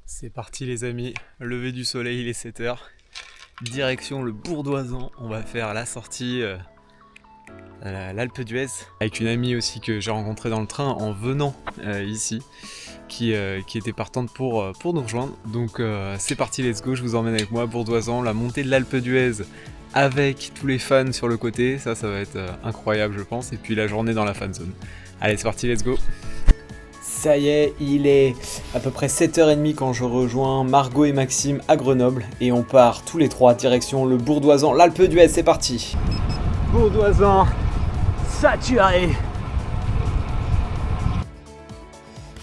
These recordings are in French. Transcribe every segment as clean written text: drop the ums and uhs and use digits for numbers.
C'est parti les amis, lever du soleil, il est 7h. Direction le Bourdoisan, on va faire la sortie à l'Alpe d'Huez avec une amie aussi que j'ai rencontrée dans le train en venant ici qui était partante pour nous rejoindre. Donc c'est parti, let's go, je vous emmène avec moi à Bourdoisan, la montée de l'Alpe d'Huez avec tous les fans sur le côté, ça va être incroyable je pense, et puis la journée dans la fan zone. Allez c'est parti, let's go. Ça y est, il est à peu près 7h30 quand je rejoins Margot et Maxime à Grenoble et on part tous les trois direction le Bourdoisan, l'Alpe d'Huez, c'est parti. Bourdoisan, saturé.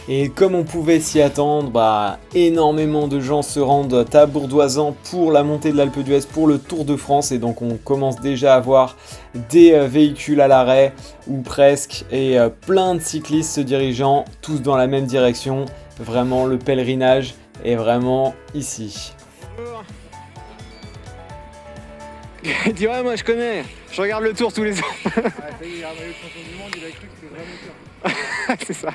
Et comme on pouvait s'y attendre, énormément de gens se rendent à Bourdoisan pour la montée de l'Alpe d'Huez, pour le Tour de France, et donc on commence déjà à voir des véhicules à l'arrêt, ou presque, et plein de cyclistes se dirigeant tous dans la même direction. Vraiment, le pèlerinage est vraiment ici. Dis ouais, moi je connais, je regarde le Tour tous les ans. Ah, ça y est, il a regardé le champion du monde, il a cru que c'était vraiment sûr. C'est ça.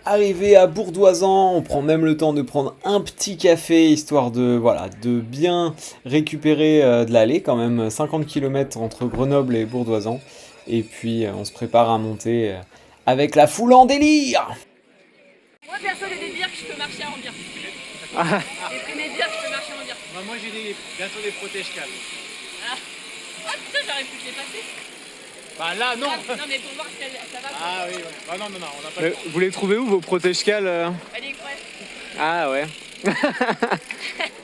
Arrivé à Bourdoisan, on prend même le temps de prendre un petit café, histoire de bien récupérer de l'allée, quand même 50 km entre Grenoble et Bourdoisan. Et puis on se prépare à monter avec la foule en délire. Moi perso j'ai des bières que je peux marcher en bière. J'ai pris mes bières que je peux marcher en bière. Moi j'ai bientôt des protège-cales. Ah putain, j'aurais pu te les passer. Bah là non. Ah, non mais pour voir si ça va. Ah oui, ouais. Bah non, on n'a pas le temps. Vous les trouvez où vos protège-cales AliExpress. Ah ouais.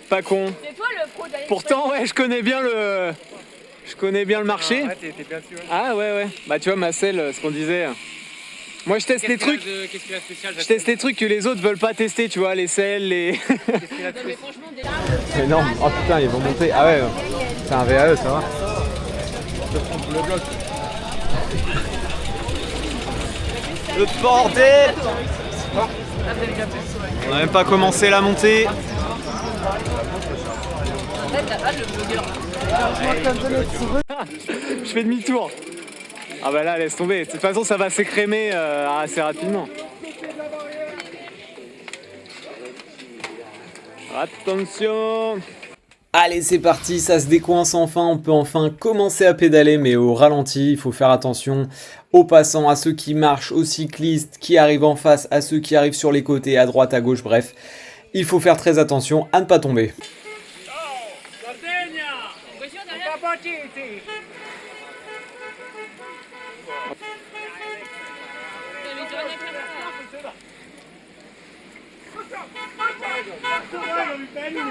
Pas con. C'est toi le pro d'AliExpress. Pourtant ouais, je connais bien le marché. Ah, t'es bien sûr. Ah ouais. Bah tu vois Marcel, ce qu'on disait. Moi je teste les trucs. Qu'est-ce qu'il y a de spécial? Je teste les trucs que les autres veulent pas tester, tu vois, les selles, les. Qu'est-ce qu'il y a de Non mais spécial? franchement déjà. C'est énorme, oh putain ils vont monter, ah ouais, c'est un VAE ça va. Le bloc. Le bordel! On n'a même pas commencé la montée. En fait la balle le blogueur. Je fais demi-tour. Ah bah là, laisse tomber. De toute façon, ça va s'écrémer assez rapidement. Attention! Allez c'est parti, ça se décoince enfin, on peut enfin commencer à pédaler mais au ralenti, il faut faire attention aux passants, à ceux qui marchent, aux cyclistes qui arrivent en face, à ceux qui arrivent sur les côtés, à droite, à gauche, bref. Il faut faire très attention à ne pas tomber. Pression derrière.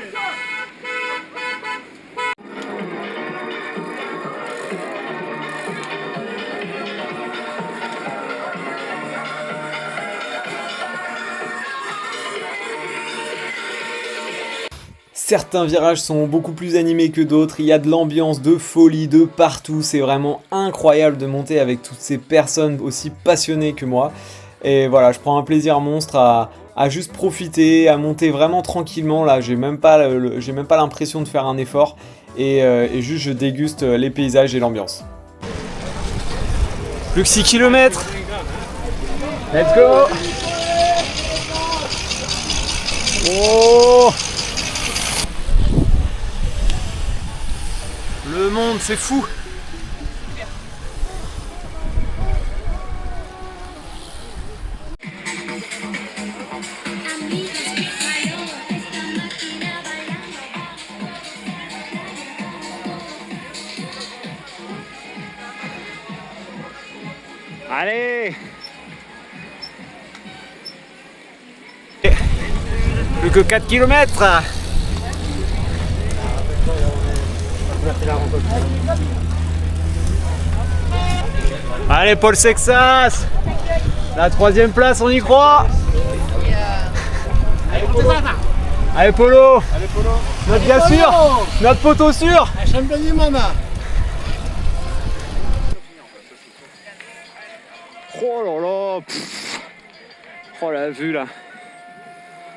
Certains virages sont beaucoup plus animés que d'autres, il y a de l'ambiance, de folie, de partout, c'est vraiment incroyable de monter avec toutes ces personnes aussi passionnées que moi. Et voilà, je prends un plaisir monstre à juste profiter, à monter vraiment tranquillement, là j'ai même pas l'impression de faire un effort, et juste je déguste les paysages et l'ambiance. Plus que 6 km. Let's go. Oh, le monde, c'est fou! Allez! Plus que 4 km. Allez Paul Sexas, la 3ème place, on y croit. Allez Polo, notre gars sûr, notre poteau sûr. Champion du monde. Oh là là! Oh la vue là!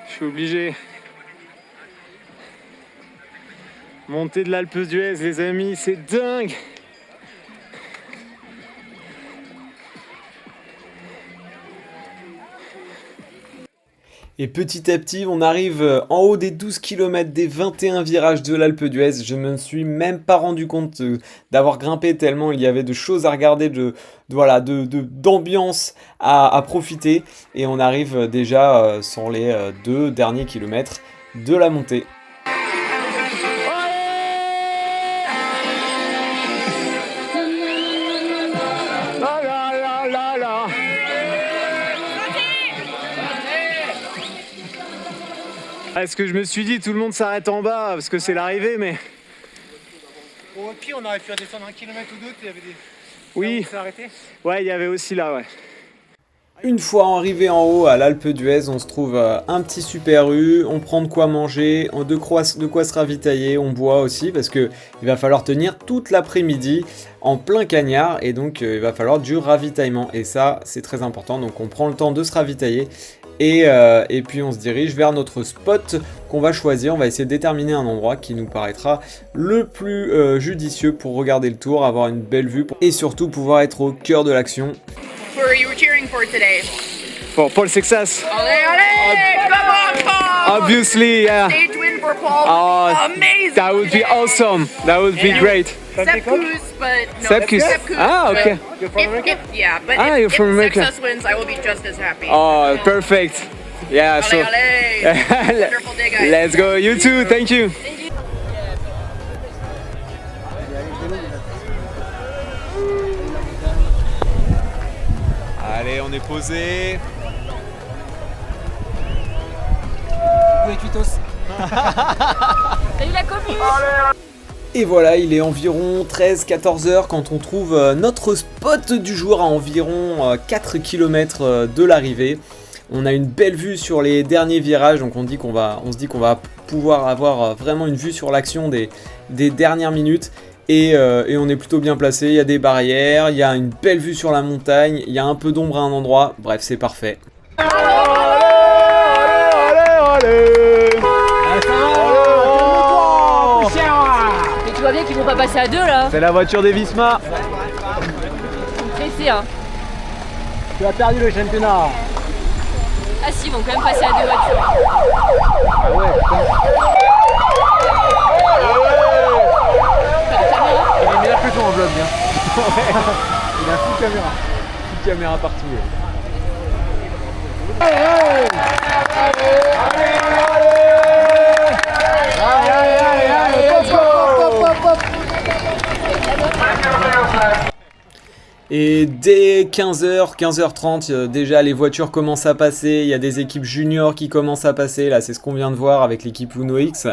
Je suis obligé. Montée de l'Alpe d'Huez, les amis, c'est dingue! Et petit à petit, on arrive en haut des 12 km, des 21 virages de l'Alpe d'Huez. Je me suis même pas rendu compte d'avoir grimpé tellement il y avait de choses à regarder, d'ambiance à profiter. Et on arrive déjà sur les 2 derniers kilomètres de la montée. Est-ce que je me suis dit tout le monde s'arrête en bas parce que c'est l'arrivée, mais Au pire, on aurait pu descendre 1 km ou 2, il y avait des... oui, C'est arrêté. ouais, il y avait aussi là, ouais. Une fois arrivé en haut à l'Alpe d'Huez, on se trouve un petit Super U, on prend de quoi manger, de quoi se ravitailler, on boit aussi parce que il va falloir tenir toute l'après-midi en plein cagnard et donc il va falloir du ravitaillement et ça c'est très important, donc on prend le temps de se ravitailler et puis on se dirige vers notre spot qu'on va choisir. On va essayer de déterminer un endroit qui nous paraîtra le plus judicieux pour regarder le tour, avoir une belle vue et surtout pouvoir être au cœur de l'action. Who are you cheering for today? For Paul Sexas, Allez, allez! Come on, Paul! obviously, yeah. Stage win for Paul. Oh, Amazing! that would be awesome. That would be great. Sepp Kuss, but no. Sepp Kuss. Ah, but okay. You're from America? Yeah, but Ah, you're if from America. Success wins, I will be just as happy. Oh, perfect. Yeah, Allez, so allez! Wonderful day, guys. let's go. You too. Thank you. Allez, on est posé. Salut la commune! Et voilà, il est environ 13-14 heures quand on trouve notre spot du jour à environ 4 km de l'arrivée. On a une belle vue sur les derniers virages, donc on se dit qu'on va pouvoir avoir vraiment une vue sur l'action des dernières minutes. Et on est plutôt bien placé, il y a des barrières, il y a une belle vue sur la montagne, il y a un peu d'ombre à un endroit, bref c'est parfait. Mais tu vois bien qu'ils vont pas passer à deux là. C'est la voiture des Visma. Pressé hein. Tu as perdu le championnat. Ah si, ils vont quand même passer à deux voitures. Ah ouais, putain. Il est meilleur que toi en vlog, bien. Il a full caméra. Petite caméra partout. Et dès 15h, 15h30, déjà les voitures commencent à passer, il y a des équipes juniors qui commencent à passer, là c'est ce qu'on vient de voir avec l'équipe Uno X.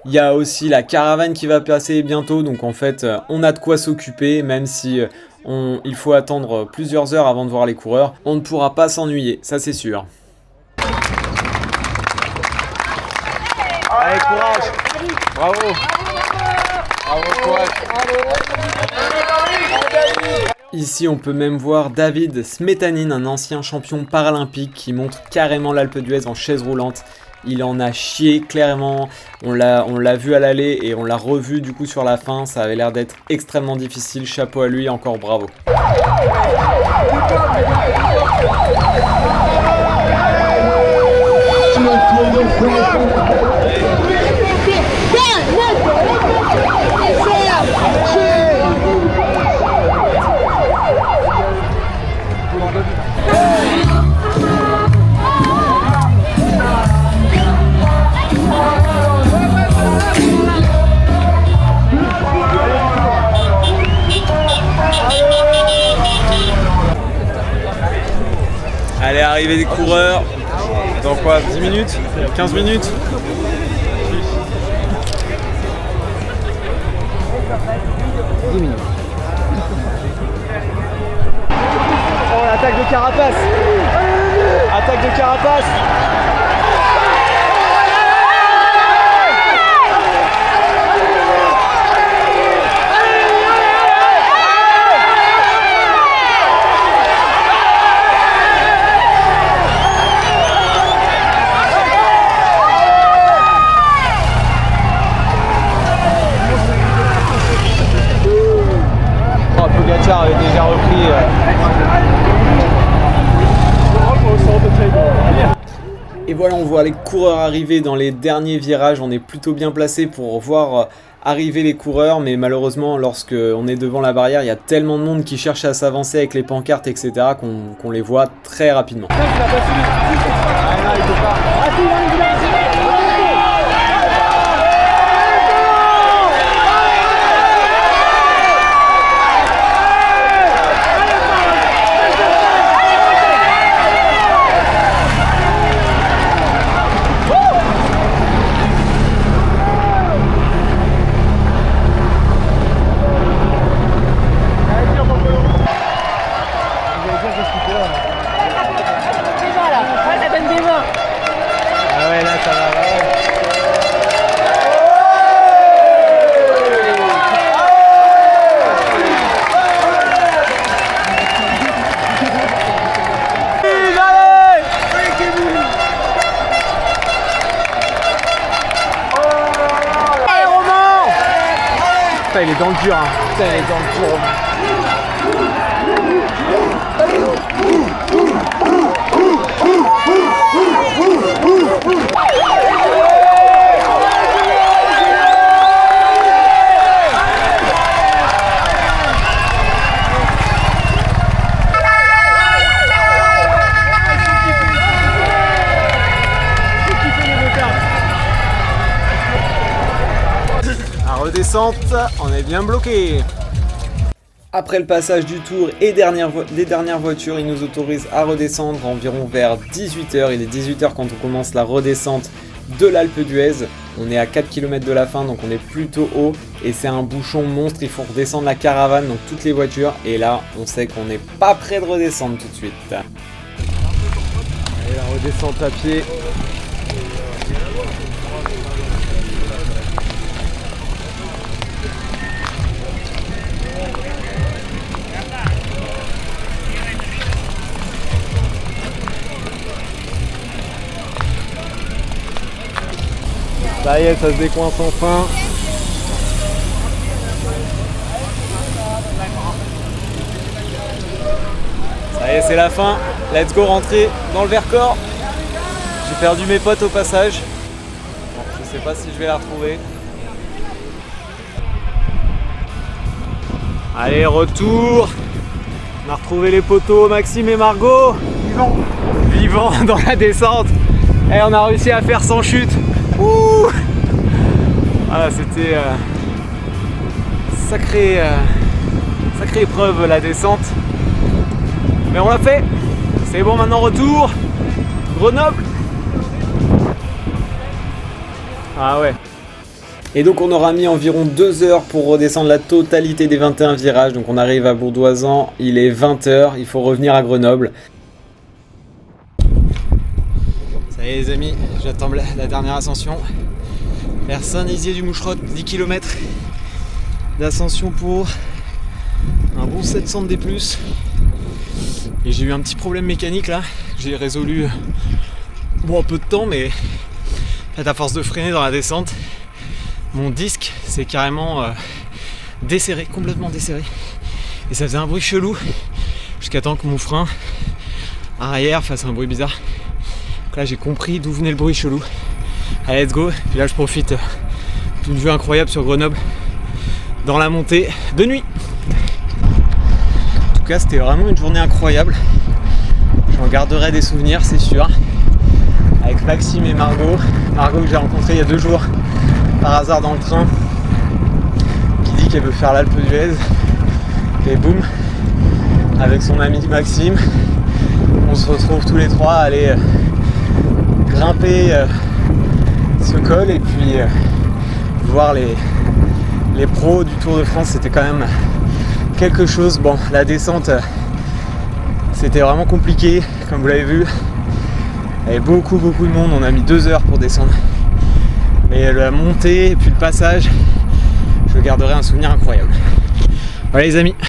Il y a aussi la caravane qui va passer bientôt, donc en fait on a de quoi s'occuper, même si il faut attendre plusieurs heures avant de voir les coureurs, on ne pourra pas s'ennuyer, ça c'est sûr. Allez, courage. Bravo. Bravo, courage. Ici, on peut même voir David Smetanin, un ancien champion paralympique qui montre carrément l'Alpe d'Huez en chaise roulante. Il en a chié clairement, on l'a vu à l'aller et on l'a revu du coup sur la fin, ça avait l'air d'être extrêmement difficile, chapeau à lui, encore bravo. Allez, arrivée des coureurs. Dans quoi, 10 minutes 15 minutes? Oh, l'attaque de Carapace. Attaque de Carapace. Pogacar avait déjà repris. Et voilà, on voit les coureurs arriver dans les derniers virages. On est plutôt bien placé pour voir arriver les coureurs, mais malheureusement, lorsque on est devant la barrière, il y a tellement de monde qui cherche à s'avancer avec les pancartes, etc., qu'on les voit très rapidement. Il est dans le dur, hein. Putain, il est dans le dur, Romain. Redescente, on est bien bloqué. Après le passage du tour et des dernières voitures, ils nous autorisent à redescendre environ vers 18h. Il est 18h quand on commence la redescente de l'Alpe d'Huez. On est à 4 km de la fin, donc on est plutôt haut et c'est un bouchon monstre. Il faut redescendre la caravane, donc toutes les voitures, et là on sait qu'on n'est pas prêt de redescendre tout de suite. Allez, la redescente à pied. Ça y est, ça se décoince enfin. Ça y est, c'est la fin. Let's go rentrer dans le Vercors. J'ai perdu mes potes au passage. Bon, je sais pas si je vais la retrouver. Allez, retour. On a retrouvé les poteaux, Maxime et Margot. Vivants dans la descente. Et on a réussi à faire sans chute. Ouh, voilà, c'était sacrée épreuve la descente, mais on l'a fait. C'est bon, maintenant retour Grenoble. Ah ouais. Et donc on aura mis environ 2 heures pour redescendre la totalité des 21 virages. Donc on arrive à Bourdoisan, il est 20h, il faut revenir à Grenoble. Ça y est les amis, j'attends la dernière ascension. Vers Saint-Nizier du Moucherotte, 10 km d'ascension pour un bon 700 de D+. Et j'ai eu un petit problème mécanique là, j'ai résolu bon un peu de temps, mais en fait, à force de freiner dans la descente, mon disque s'est carrément desserré, complètement desserré. Et ça faisait un bruit chelou jusqu'à temps que mon frein arrière fasse un bruit bizarre. Donc là j'ai compris d'où venait le bruit chelou. Allez, let's go. Puis là je profite d'une vue incroyable sur Grenoble dans la montée de nuit. En tout cas c'était vraiment une journée incroyable. J'en garderai des souvenirs, c'est sûr. Avec Maxime et Margot. Margot que j'ai rencontré il y a 2 jours par hasard dans le train, qui dit qu'elle veut faire l'Alpe d'Huez. Et boum, avec son ami Maxime, on se retrouve tous les trois à aller grimper ce col et puis voir les pros du Tour de France. C'était quand même quelque chose. Bon, la descente c'était vraiment compliqué, comme vous l'avez vu. Il y avait beaucoup de monde, on a mis 2 heures pour descendre. Mais la montée et puis le passage, je garderai un souvenir incroyable. Voilà les amis.